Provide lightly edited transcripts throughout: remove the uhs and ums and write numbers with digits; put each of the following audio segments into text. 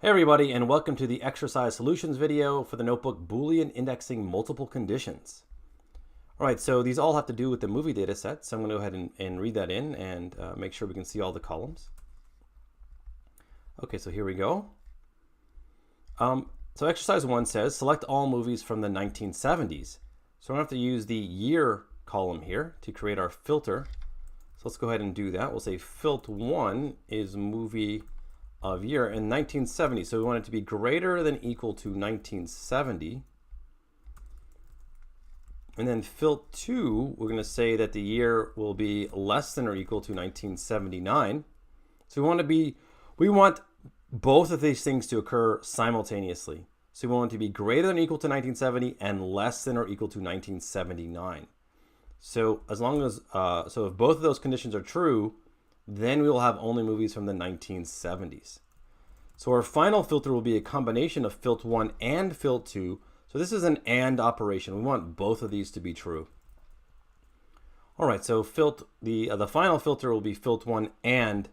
Hey everybody, and welcome to the exercise solutions video for the notebook Boolean indexing multiple conditions. All right, so these all have to do with the movie data set, so I'm going to go ahead and read that in and make sure we can see all the columns. Okay, so here we go. So exercise 1 says, select all movies from the 1970s. So I don't have to use the year column here to create our filter. So let's go ahead and do that. We'll say filt1 is movie of year in 1970. So we want it to be greater than equal to 1970. And then filt2, we're going to say that the year will be less than or equal to 1979. So we want both of these things to occur simultaneously. So we want it to be greater than or equal to 1970 and less than or equal to 1979. So as long as, so if both of those conditions are true, then we will have only movies from the 1970s. So our final filter will be a combination of filt1 and filt2. So this is an AND operation. We want both of these to be true. All right, so the final filter will be filt1 and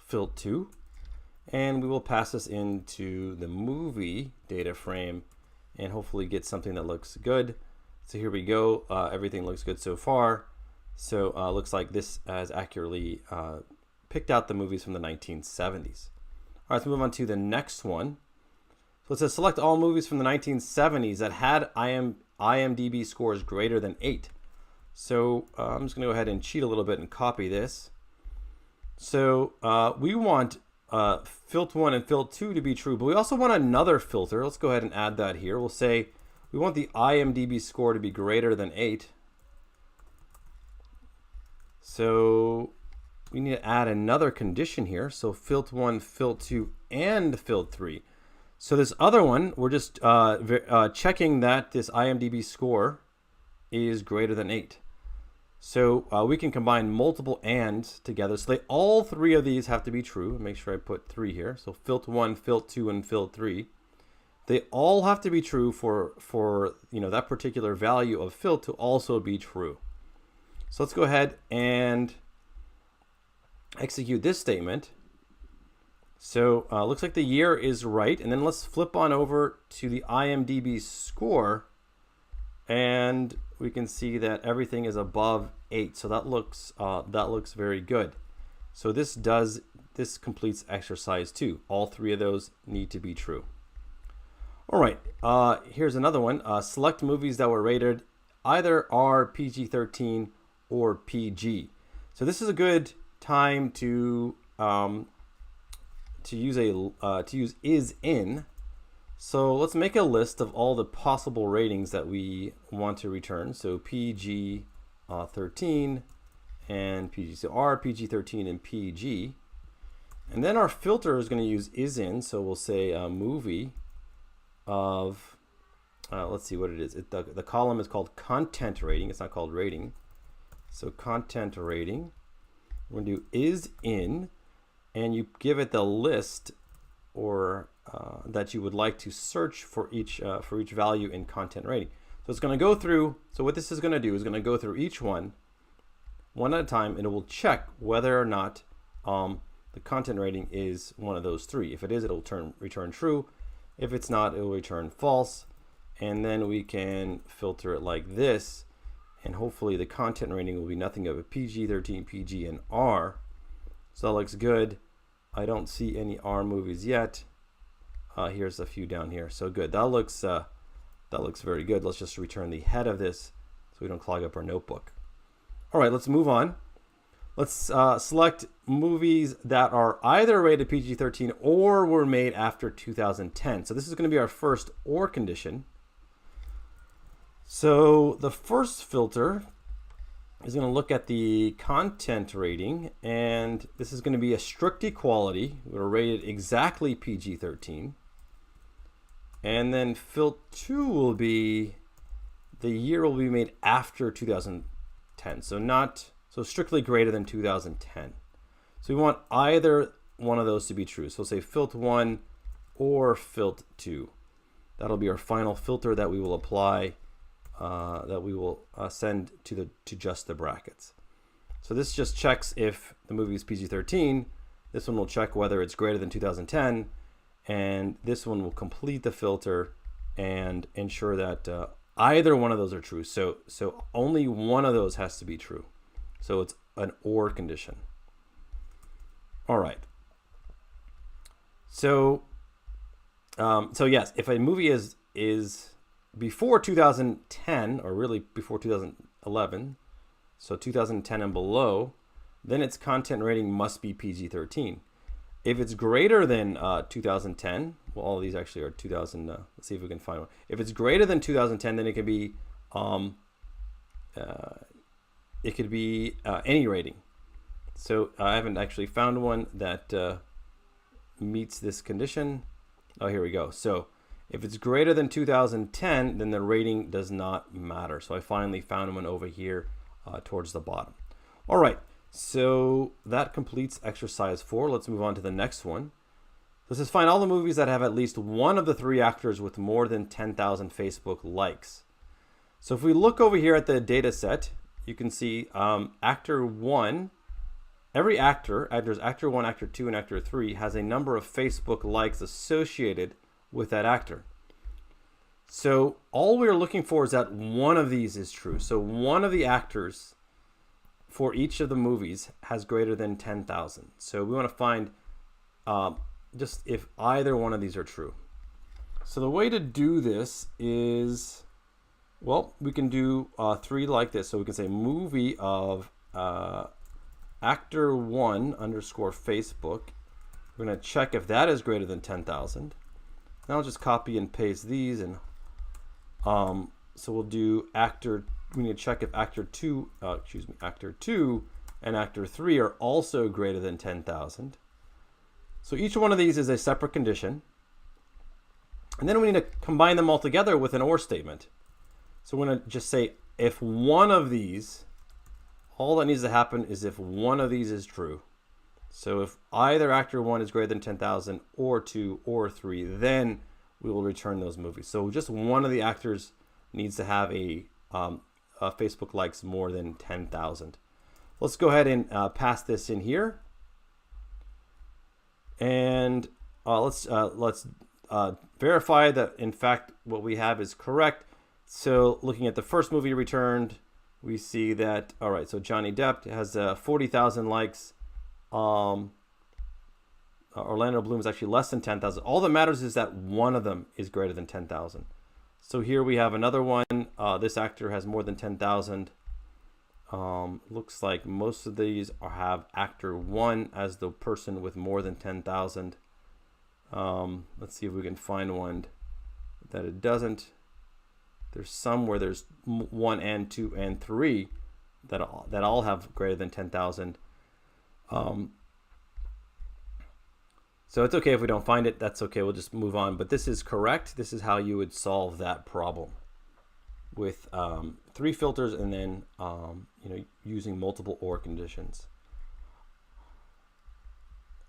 filt2. And we will pass this into the movie data frame and hopefully get something that looks good. So here we go. Everything looks good so far. So looks like this has accurately picked out the movies from the 1970s. All right, let's move on to the next one. So it says select all movies from the 1970s that had IMDB scores greater than 8. So I'm just going to go ahead and cheat a little bit and copy this. So we want filt1 and filt2 to be true, but we also want another filter. Let's go ahead and add that here. We'll say we want the IMDB score to be greater than 8. So we need to add another condition here. So filt1, filt2, and filt3. So this other one, we're just checking that this IMDB score is greater than 8. So we can combine multiple ands together. So all three of these have to be true. Make sure I put 3 here. So filt1, filt2, and filt3. They all have to be true for that particular value of filt to also be true. So let's go ahead and execute this statement. So looks like the year is right, and then let's flip on over to the IMDb score, and we can see that everything is above 8. So that looks very good. So this completes exercise 2. All three of those need to be true. All right, here's another one. Select movies that were rated either R, PG-13, or PG. So this is a good time to use is in. So let's make a list of all the possible ratings that we want to return. So PG 13 and PG. So R, PG 13, and PG. And then our filter is going to use is in. So we'll say a movie of let's see what it is. The column is called content rating. It's not called rating. So content rating. We're going to do is in, and you give it the list or that you would like to search for each value in content rating. So it's going to go through. So what this is going to do is going to go through each one at a time, and it will check whether or not the content rating is one of those 3. If it is, it'll return true. If it's not, it will return false. And then we can filter it like this. And hopefully the content rating will be nothing of a PG-13, PG, and R. So that looks good. I don't see any R movies yet. Here's a few down here. So good. That looks very good. Let's just return the head of this so we don't clog up our notebook. All right, let's move on. Let's select movies that are either rated PG-13 or were made after 2010. So this is going to be our first OR condition. So the first filter is going to look at the content rating, and this is going to be a strict equality. We're rated exactly PG-13. And then filt2 will be the year will be made after 2010. So strictly greater than 2010. So we want either one of those to be true. So say filt1 or filt2. That'll be our final filter that we will apply. That we will send to just the brackets. So this just checks if the movie is PG-13. This one will check whether it's greater than 2010, and this one will complete the filter and ensure that either one of those are true. So only one of those has to be true. So it's an or condition. All right. So yes, if a movie is before 2010, or really before 2011, so 2010 and below, then its content rating must be PG-13. If it's greater than 2010, well, all of these actually are 2000. Let's see if we can find one. If it's greater than 2010, then it could be any rating. So I haven't actually found one that meets this condition. Oh, here we go. So if it's greater than 2010, then the rating does not matter. So I finally found one over here towards the bottom. All right. So that completes exercise 4. Let's move on to the next one. This is find all the movies that have at least one of the 3 actors with more than 10,000 Facebook likes. So if we look over here at the data set, you can see actor 1, every actor, actor 1, actor 2, and actor 3 has a number of Facebook likes associated with that actor. So all we're looking for is that one of these is true. So one of the actors for each of the movies has greater than 10,000. So we want to find just if either one of these are true. So the way to do this is, well, we can do 3 like this. So we can say movie of actor 1 underscore Facebook. We're going to check if that is greater than 10,000. Now I'll just copy and paste these, and so we'll do actor. We need to check if actor 2 and actor 3 are also greater than 10,000. So each one of these is a separate condition. And then we need to combine them all together with an or statement. So we're going to just say if one of these, all that needs to happen is if one of these is true. So if either actor 1 is greater than 10,000 or 2 or 3, then we will return those movies. So just one of the actors needs to have a Facebook likes more than 10,000. Let's go ahead and pass this in here. And let's verify that in fact what we have is correct. So looking at the first movie returned, we see that, all right, so Johnny Depp has 40,000 likes. Orlando Bloom is actually less than 10,000. All that matters is that one of them is greater than 10,000. So here we have another one. This actor has more than 10,000. Looks like most of these have actor 1 as the person with more than 10,000. Let's see if we can find one that it doesn't. There's some where there's 1 and 2 and 3 that all have greater than 10,000. So it's okay if we don't find it. That's okay. We'll just move on. But this is correct. This is how you would solve that problem with 3 filters and then using multiple or conditions.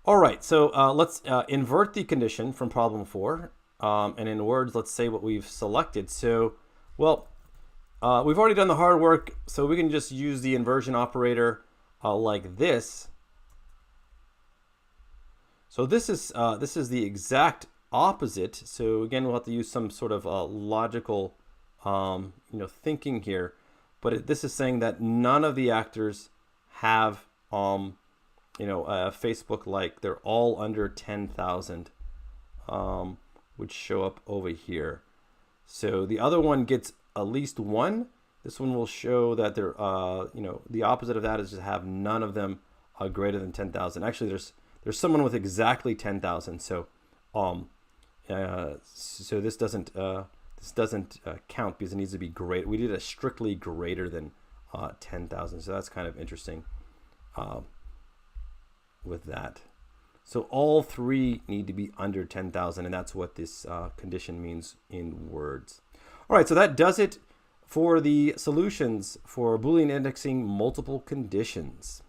All right. So let's invert the condition from problem 4. And in words, let's say what we've selected. So, well, we've already done the hard work, so we can just use the inversion operator like this. So this is the exact opposite. So again, we'll have to use some sort of logical, thinking here. But this is saying that none of the actors have, a Facebook like. They're all under 10,000, which show up over here. So the other one gets at least 1. This one will show that they're, the opposite of that is just have none of them greater than 10,000. Actually, there's someone with exactly 10,000. So, so this doesn't count because it needs to be great. We did a strictly greater than 10,000. So that's kind of interesting with that. So all 3 need to be under 10,000, and that's what this condition means in words. All right, so that does it for the solutions for Boolean indexing multiple conditions.